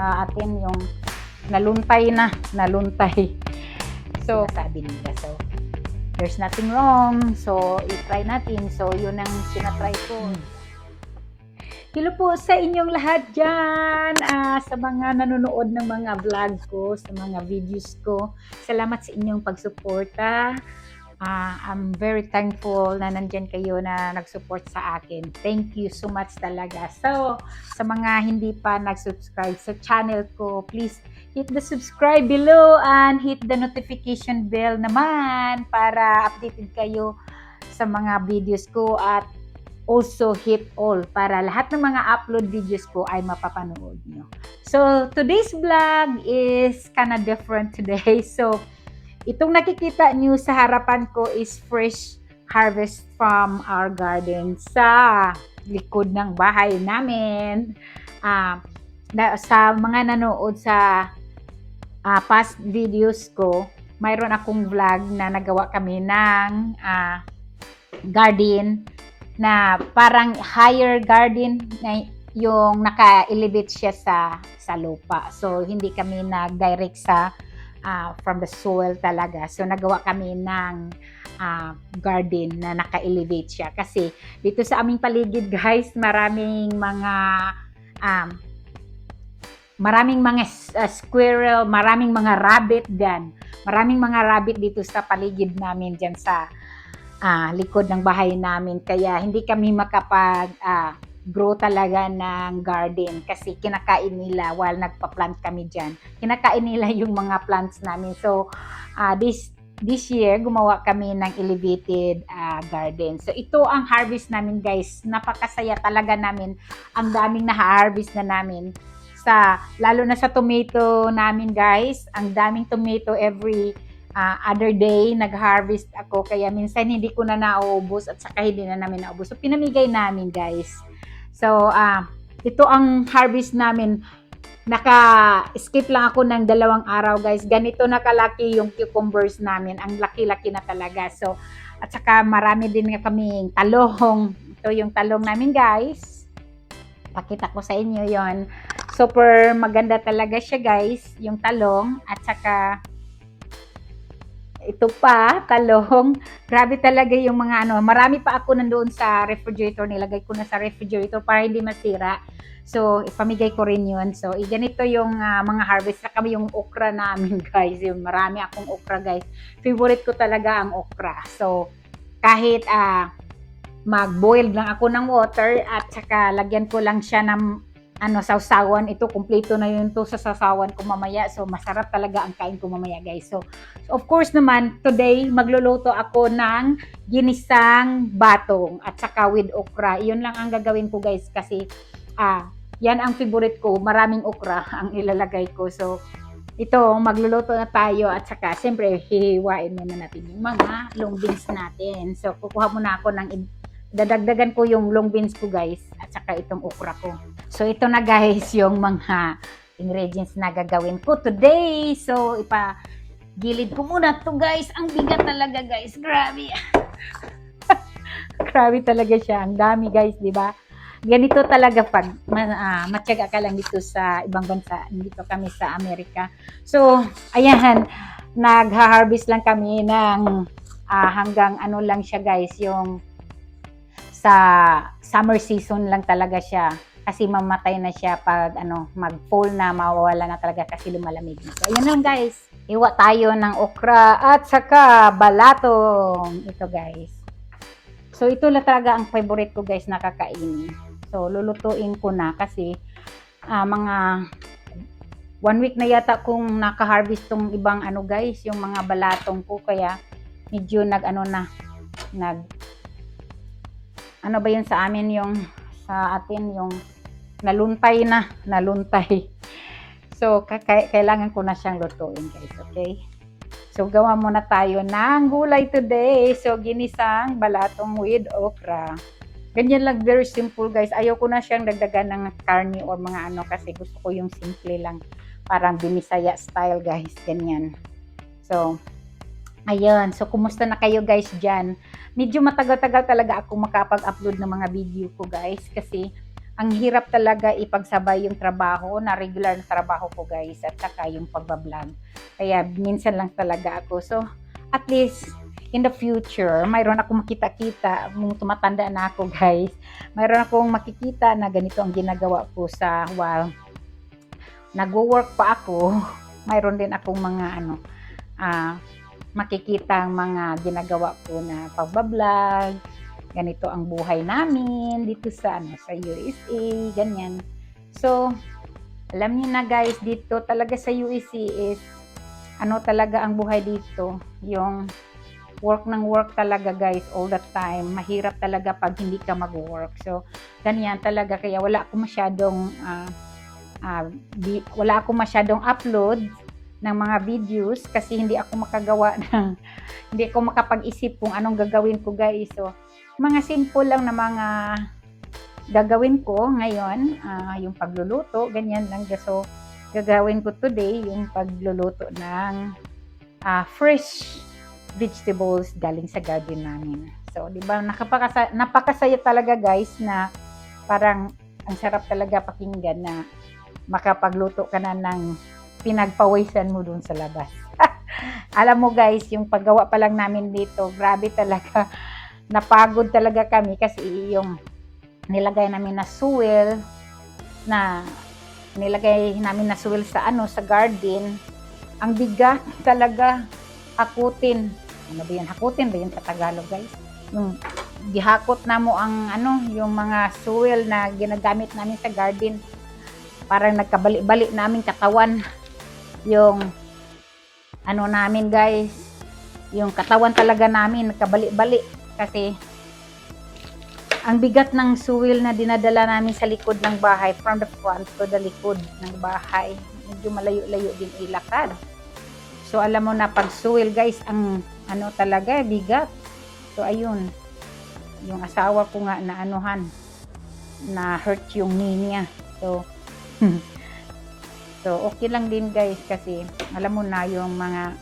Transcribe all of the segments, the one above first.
sa atin yung naluntay. So, sabi nila. So, there's nothing wrong. So, i-try natin. So, yun ang sinatry ko. Hello po sa inyong lahat dyan, sa mga nanonood ng mga vlog ko, sa mga videos ko. Salamat sa inyong pagsuporta. I'm very thankful na nandyan kayo na nag-support sa akin. Thank you so much talaga. So, sa mga hindi pa nag-subscribe sa channel ko, please hit the subscribe below and hit the notification bell naman para updated kayo sa mga videos ko, at also hit all para lahat ng mga upload videos ko ay mapapanood nyo. So, today's vlog is kinda different today. So, itong nakikita nyo sa harapan ko is fresh harvest from our garden sa likod ng bahay namin. Sa mga nanood sa past videos ko, mayroon akong vlog na nagawa kami ng garden na parang higher garden na yung naka-elevate siya sa lupa. So, hindi kami nag-direct sa from the soil talaga. So, nagawa kami ng garden na naka-elevate siya. Kasi, dito sa aming paligid, guys, maraming mga squirrel, maraming mga rabbit dyan. Maraming mga rabbit dito sa paligid namin dyan sa likod ng bahay namin. Kaya, hindi kami grow talaga ng garden kasi kinakain nila while nagpa-plant kami dyan. Kinakain nila yung mga plants namin. So, this year, gumawa kami ng elevated garden. So, ito ang harvest namin, guys. Napakasaya talaga namin. Ang daming na-harvest na namin. Lalo na sa tomato namin, guys. Ang daming tomato every other day, nag-harvest ako. Kaya minsan hindi ko na naubos at saka hindi na namin naubos. So, pinamigay namin, guys. So, ito ang harvest namin. Naka-skip lang ako ng 2 araw, guys. Ganito nakalaki yung cucumbers namin. Ang laki-laki na talaga. So, at saka marami din nga kaming talong. Ito yung talong namin, guys. Pakita ko sa inyo yon. Super maganda talaga siya, guys. Yung talong. At saka, ito pa, talong. Grabe talaga yung mga marami pa ako nandoon sa refrigerator. Nilagay ko na sa refrigerator para hindi masira. So, ipamigay ko rin yun. So, ganito yung mga harvest. Saka yung okra namin, guys. Yung marami akong okra, guys. Favorite ko talaga ang okra. So, kahit mag-boil lang ako ng water at saka lagyan ko lang siya ng sausawan. Ito, kumpleto na yun to sa sausawan ko mamaya. So, masarap talaga ang kain ko mamaya, guys. So, of course naman, today, magluluto ako ng ginisang batong at saka with okra. Yun lang ang gagawin ko, guys, kasi yan ang favorite ko. Maraming okra ang ilalagay ko. So, ito, magluluto na tayo at saka, siyempre, hihiwain muna natin yung mga long beans natin. So, kukuha muna ako dadagdagan ko yung long beans ko, guys, at saka itong okra ko. So, ito na, guys, yung mga ingredients na gagawin ko today. So, gilid ko muna to, guys. Ang bigat talaga, guys. Grabe. Grabe talaga siya. Ang dami, guys, di ba? Ganito talaga pag matyaga ka lang dito sa ibang bansa. Dito kami sa Amerika. So, ayan, nag-harvest lang kami ng hanggang lang siya, guys, yung sa summer season lang talaga siya. Kasi mamatay na siya pag mag-fall na, mawawala na talaga kasi lumalamig na. So, ayan lang, guys. Iwa tayo ng okra at saka balatong. Ito, guys. So, ito lang talaga ang favorite ko, guys, na kakainin. So, lulutuin ko na kasi mga 1 week na yata kung naka-harvest tong ibang guys, yung mga balatong ko. Kaya, medyo ano ba yun sa amin, yung sa atin, yung naluntay. So, kailangan ko na siyang lutuin, guys, okay? So, gawa muna tayo ng gulay today. So, ginisang balatong with okra. Ganyan lang, very simple, guys. Ayaw ko na siyang dagdagan ng karne or mga kasi gusto ko yung simple lang. Parang binisaya style, guys. Ganyan. So, ayun. So, kumusta na kayo, guys, dyan? Medyo matagal-tagal talaga ako makapag-upload ng mga video ko, guys. Kasi, ang hirap talaga ipagsabay yung trabaho na regular na trabaho ko guys at saka yung pagbablog. Kaya minsan lang talaga ako. So at least in the future, mayroon akong makita-kita nung tumatanda na ako guys. Mayroon akong makikita na ganito ang ginagawa ko sa while nagwo-work pa ako. Mayroon din akong mga makikita ang mga ginagawa ko na pagbablog. Ganito ang buhay namin dito sa sa USA, ganyan. So, alam niyo na guys, dito talaga sa USA is talaga ang buhay dito, yung work ng work talaga guys all the time. Mahirap talaga pag hindi ka mag-work. So, ganyan talaga kaya wala akong masyadong upload ng mga videos kasi hindi ako makagawa hindi ako makapag-isip kung anong gagawin ko guys. So, mga simple lang na mga gagawin ko ngayon, yung pagluluto, ganyan lang. So, gagawin ko today yung pagluluto ng fresh vegetables galing sa garden namin. So, di ba, napakasaya talaga guys na parang ang sarap talaga pakinggan na makapagluto ka na ng pinagpawisan mo dun sa labas. Alam mo guys, yung paggawa pa lang namin dito, grabe talaga. Napagod talaga kami kasi yung nilagay namin na soil sa garden, ang bigat talaga. Hakutin. Ano ba yan? Hakutin ba yun sa Tagalog guys? Yung gihakot na mo ang yung mga soil na ginagamit namin sa garden. Parang nagkabali-bali namin katawan. Yung namin guys, yung katawan talaga namin nagkabali-bali kasi ang bigat ng soil na dinadala namin sa likod ng bahay, from the front to the likod ng bahay, medyo malayo-layo din ilakad. So alam mo na pag soil guys, ang talaga bigat. So ayun, yung asawa ko nga na hurt yung knee niya. So so okay lang din guys kasi alam mo na yung mga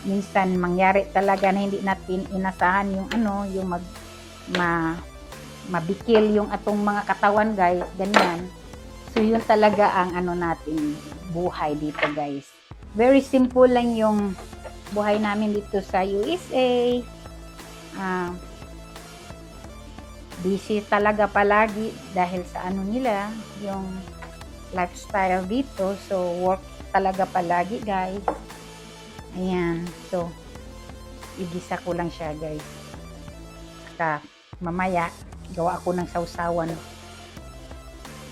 minsan mangyari talaga na hindi natin inasahan yung mabikil yung atong mga katawan guys, ganyan. So yun talaga ang natin buhay dito guys. Very simple lang yung buhay namin dito sa USA. Busy talaga palagi dahil sa nila yung lifestyle dito. So work talaga palagi guys. Ayan. So igisa ko lang siya guys. Mamaya gawa ako ng sausawan.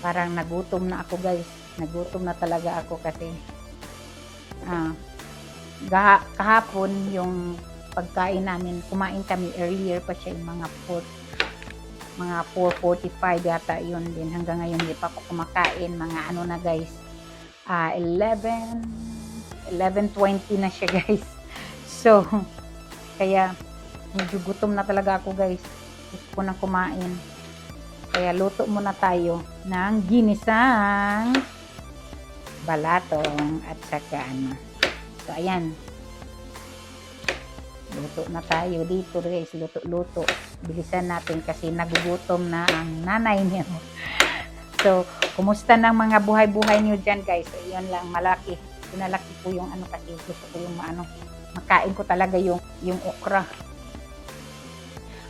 Parang nagutom na ako guys. Nagutom na talaga ako kasi kahapon yung pagkain namin, kumain kami earlier pa siya, yung mga 4:45 yata yun din. Hanggang ngayon hindi pa ako kumakain. Mga na guys, 11:20 na siya guys. So kaya medyo gutom na talaga ako guys. Gusto ko nang kumain. Kaya luto muna tayo ng ginisang balatong at saka So ayan. Luto na tayo dito guys. Luto. Bilisan natin kasi nagugutom na ang nanay niya. So, kumusta ng mga buhay-buhay niyo dyan guys? So, yun lang, pinalaki ko yung kasi gusto ko yung makain ko talaga yung okra.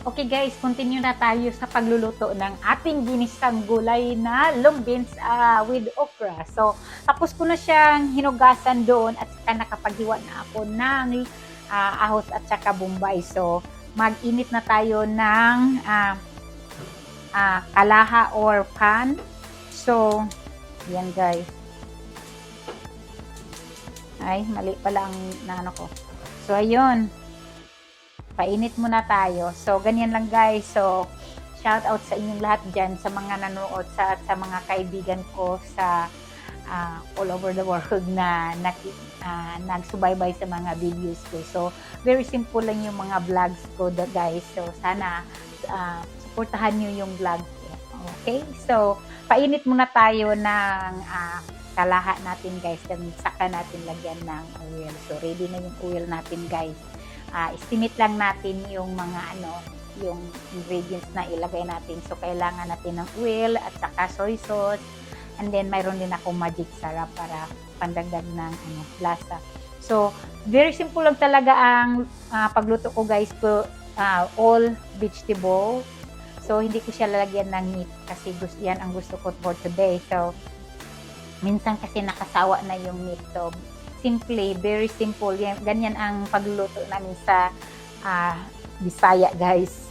Okay guys, continue na tayo sa pagluluto ng ating ginisang gulay na long beans with okra. So, tapos ko na siyang hinugasan doon at saka nakapaghiwa na ako ng ahos at saka bombay. So, mag-init na tayo ng kalaha or pan. So, yan guys. Ay, mali pala ang ko. So, ayun. Painit muna tayo. So, ganyan lang guys. So, shout out sa inyong lahat dyan, sa mga nanonood, sa mga kaibigan ko sa all over the world na nagsubaybay sa mga videos ko. So, very simple lang yung mga vlogs ko guys. So, sana supportahan nyo yung vlog ko. Okay? So, painit muna tayo ng kalaha natin guys. Then, saka natin lagyan ng oil. So, ready na yung oil natin guys. Estimate lang natin yung mga yung ingredients na ilagay natin. So, kailangan natin ng oil at saka soy sauce. And then, mayroon din ako magic sarap para pandagdag ng lasa. So, very simple lang talaga ang pagluto ko guys. All vegetable. So, hindi ko siya lalagyan ng meat kasi yan ang gusto ko for today. So, minsan kasi nakasawa na yung meat. So, simple, very simple. Ganyan ang pagluluto namin sa Bisaya guys.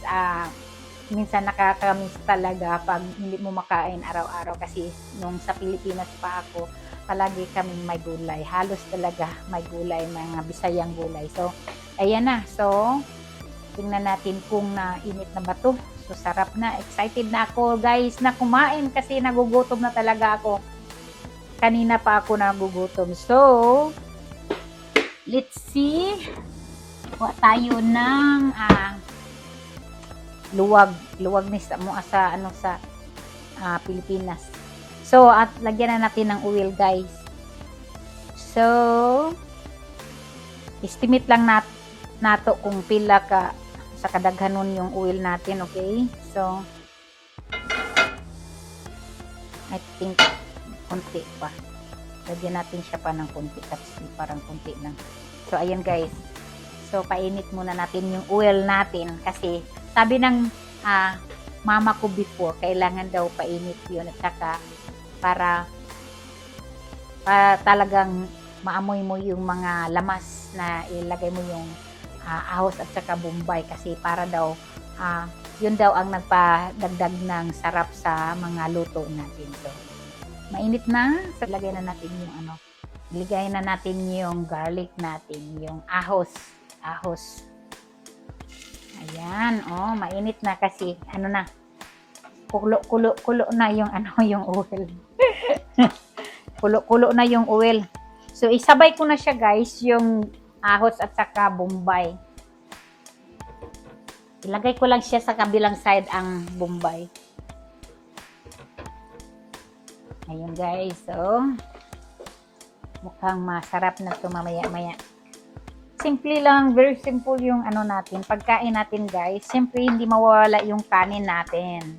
Minsan nakakamiss talaga pag hindi mo makain araw-araw kasi nung sa Pilipinas pa ako, palagi kaming may gulay. Halos talaga may gulay, mga Bisayang gulay. So, ayan na. So, tingnan natin kung nainit na ba to. So, sarap na. Excited na ako, guys, na kumain kasi nagugutom na talaga ako. Kanina pa ako nagugutom. So, let's see. Kuha tayo ng luwag. Luwag ni sa Pilipinas. So, at lagyan na natin ng oil, guys. So, estimate lang nato kung pila ka sa kadaghanon yung oil natin, okay? So, I think konti pa. Lagyan natin siya pa ng konti kasi parang konti lang. So, ayan guys. So, painit muna natin yung oil natin kasi sabi ng mama ko before, kailangan daw painit yun at saka para talagang maamoy mo yung mga lamas na ilagay mo yung ahos at saka bombay kasi para daw yun daw ang nagpadagdag ng sarap sa mga luto natin. So, mainit na. So, ilagay na natin yung iligay na natin yung garlic natin, yung ahos. Ayan, mainit na kasi na, kulo na yung yung oil. kulo na yung oil. So, isabay ko na siya guys, yung ahos at saka bombay. Ilagay ko lang siya sa kabilang side ang bombay. Ayun guys, so mukhang masarap na ito mamaya-maya. Simple lang, very simple yung natin, pagkain natin guys. Siyempre hindi mawawala yung kanin natin.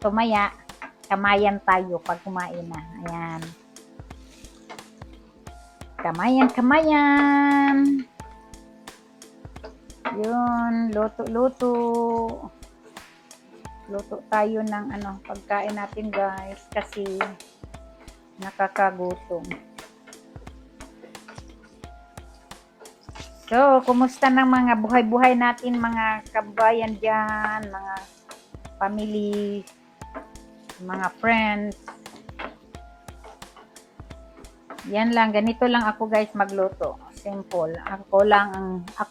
So maya, kamayan tayo pag kumain na. Ayan. Kamayan. Yun, luto. Luto tayo ng pagkain natin guys kasi nakakagutom. So, kumusta ng mga buhay-buhay natin, mga kabayan dyan, mga family, mga friends. Yan lang, ganito lang ako guys magluto. Simple. Ako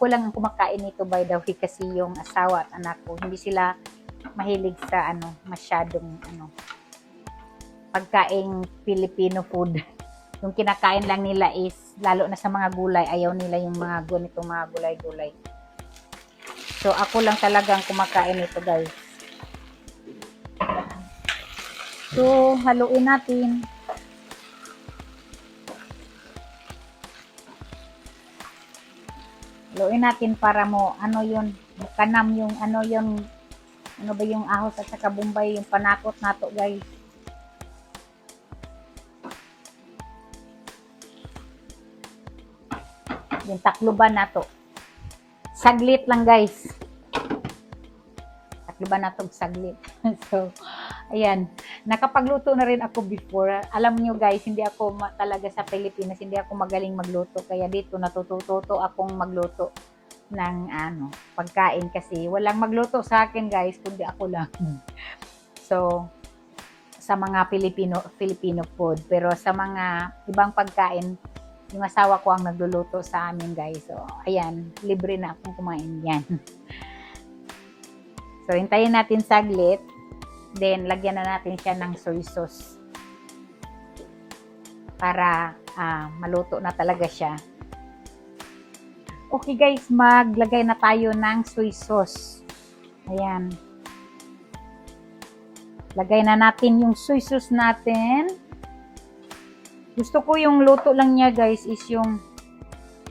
lang ang kumakain nito by the way kasi yung asawa at anak ko, hindi sila mahilig sa masyadong pagkaing Filipino food. Yung kinakain lang nila is lalo na sa mga gulay, ayaw nila yung mga ganitong mga gulay-gulay. So ako lang talagang kumakain nito guys. So haluin natin. Haluin natin para mo yun, kanam yung ba yung ahos at saka bombay, yung panakot nato guys. Yung takluban nato. Saglit lang guys. Takluban nato saglit. So, ayan. Nakapagluto na rin ako before. Alam nyo guys, hindi ako talaga sa Pilipinas, hindi ako magaling magluto. Kaya dito natututo akong magluto ng pagkain kasi walang magluto sa akin guys, kundi ako lang. So, sa mga Filipino food. Pero sa mga ibang pagkain, yung asawa ko ang nagluluto sa amin guys. So, ayan, libre na akong kumain yan. So, hintayin natin saglit. Then, lagyan na natin siya ng soy sauce. Para maluto na talaga siya. Okay guys, maglagay na tayo ng soy sauce. Ayan. Lagay na natin yung soy sauce natin. Gusto ko yung luto lang niya guys is yung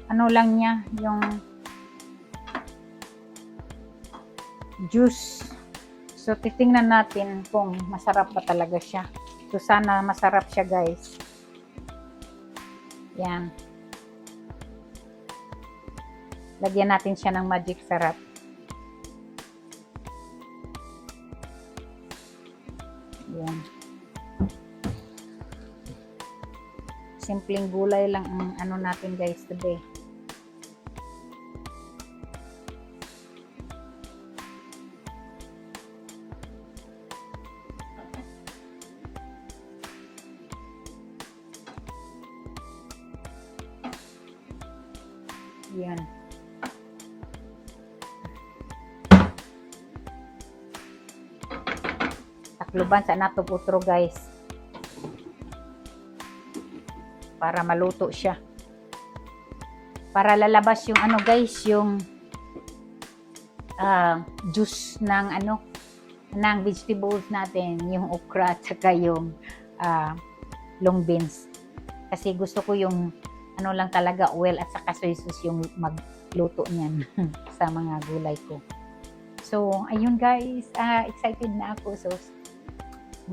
lang niya, yung juice. So, titingnan natin kung masarap ba talaga siya. So, sana masarap siya, guys. Yan. Lagyan natin siya ng magic sarap. Yan. Simpleng gulay lang ang ano natin, guys, today. Yan. Takluban sa nato utro, guys. Para maluto siya. Para lalabas yung ano, guys, yung juice ng ano, ng vegetables natin, yung okra at saka yung long beans. Kasi gusto ko yung ano lang talaga, oil at saka soy sauce yung magluto niyan sa mga gulay ko. So, ayun, guys, excited na ako. So,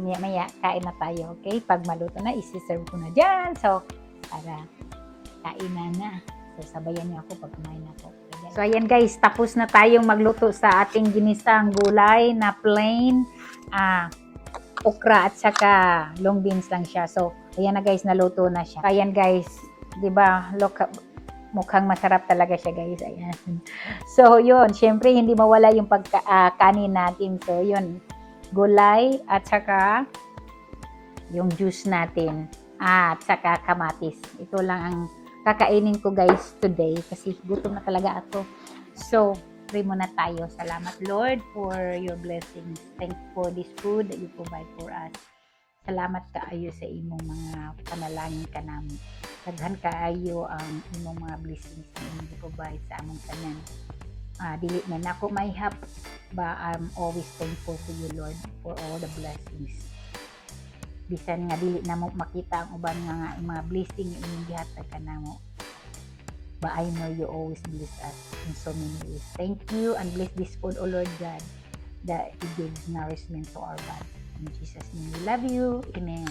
maya kain na tayo, okay? Pag maluto na, isi-serve ko na dyan. So, para kain na. So, sabayan niyo ako pag kumain ako. Okay, so, ayan, guys, tapos na tayong magluto sa ating ginisang gulay na plain okra at saka long beans lang siya. So, ayan na, guys, naluto na siya. Ayan, guys, 'di ba? Look, mukhang masarap talaga siya, guys. Ayan. So, yun, syempre hindi mawala yung kanin natin. So, yun, gulay at saka yung juice natin at saka kamatis. Ito lang ang kakainin ko, guys, today kasi gutom na talaga ako. So, pray muna tayo. Salamat, Lord, for your blessings. Thank you for this food that you provide for us. Salamat kaayo sa imong mga panalangin ka namin. Daghan kaayo ang imong mga blessings na imong i-provide sa among tanan. Dili man ako may hap, but I'm always thankful to you, Lord, for all the blessings. Bisan nga dili na mo makita ang uban nga mga blessing nga imong gihatag kanamo. But I know you always bless us in so many ways. Thank you and bless this food, O Lord God, that it gives nourishment to our body. In Jesus' name, we love you. Amen.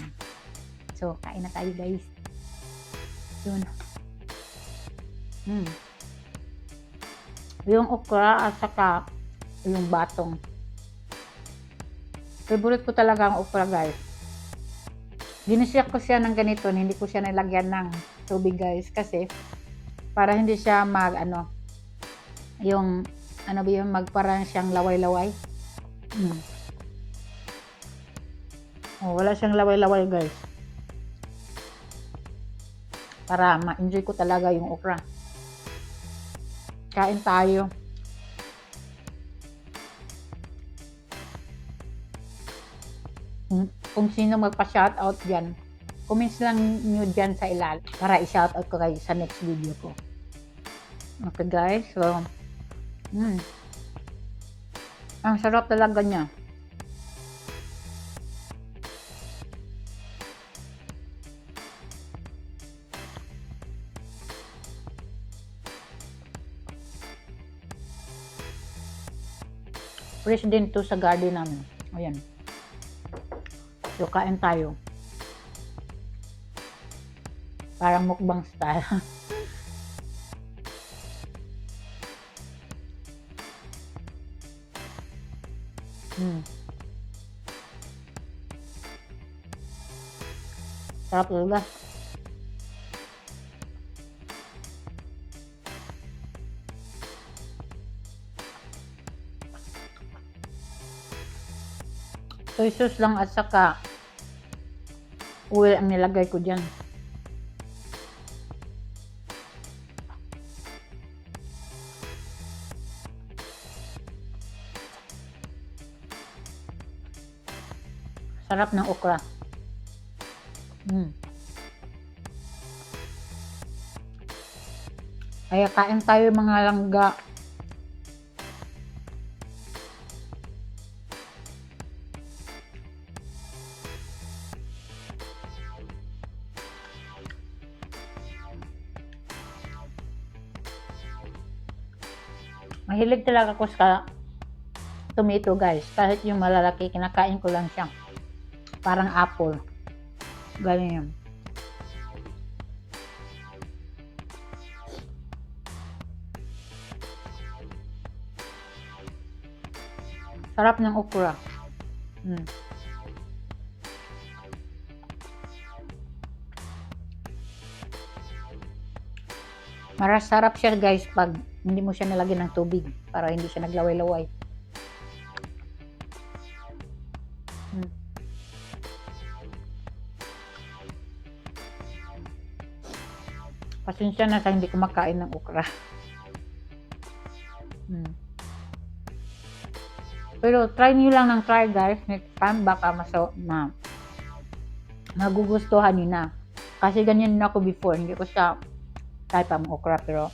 So, kain na tayo, guys. Yun. Yung okra at saka yung batong. Favorite ko talaga ang okra, guys. Ginisiyak ko siya ng ganito, hindi ko siya nilagyan ng tubig, guys, kasi para hindi siya yung magparang siyang laway-laway. Wala siyang laway-laway, guys. Para ma-enjoy ko talaga yung okra. Kain tayo. Kung sino magpa-shoutout dyan, comments lang nyo dyan sa ilalim para i-shoutout ko kayo sa next video ko. Okay, guys. So, ang sarap talaga niya. Fresh din to sa garden namin. Ayan. So, kain tayo. Parang mukbang style. Sarap talaga. Soy sauce lang at saka oil ang nilagay ko dyan. Sarap ng okra. Kaya kain tayo mga langga. Mahilig talaga ako sa tomato guys. Kahit yung malalaki, kinakain ko lang siya. Parang apple. Ganyan. Sarap ng okra. Mm. Sarap siya guys pag hindi mo siya nilagyan ng tubig para hindi siya naglaway-laway. Mm. Pasensya na sa hindi kumakain ng okra. Mm. Pero try niyo lang ng try guys. Next time baka magugustuhan niyo na. Kasi ganyan na ako before. Hindi ko siya type ang okra pero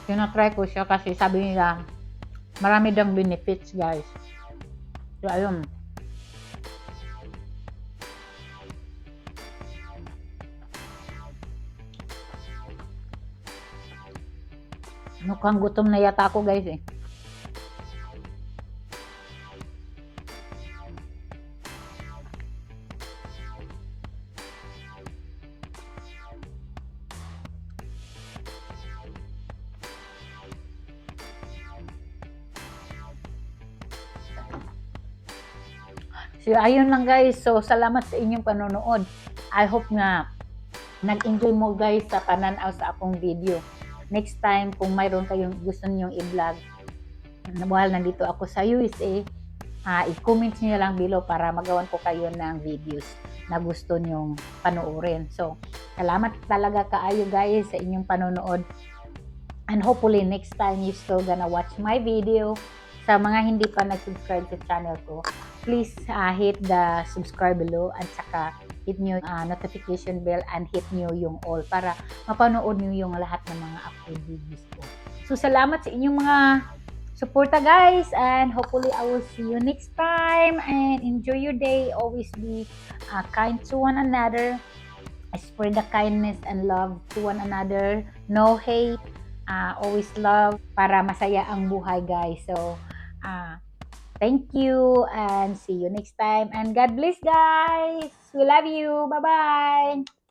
tinatry ko siya kasi sabi nila marami dang benefits guys. So ayun. Mukhang gutom na yata ako guys eh. So ayun lang guys. So salamat sa inyong panonood. I hope na nag-enjoy mo guys sa pananaw sa akong video. Next time kung mayroon kayong gusto niyong i-vlog, while nandito ako sa USA, i-comment niyo lang below para magawan ko kayo ng videos na gusto nyong panoorin. So, salamat talaga kaayo guys sa inyong panonood. And hopefully next time you still gonna watch my video. Sa mga hindi pa nag-subscribe sa channel ko, please hit the subscribe below at saka hit nyo notification bell and hit nyo yung all para mapanood nyo yung lahat ng mga upload videos ko. So, salamat sa inyong mga suporta guys, and hopefully I will see you next time, and enjoy your day. Always be kind to one another. Spread the kindness and love to one another. No hate. Always love para masaya ang buhay guys. So, thank you and see you next time, and God bless guys. We love you. Bye-bye.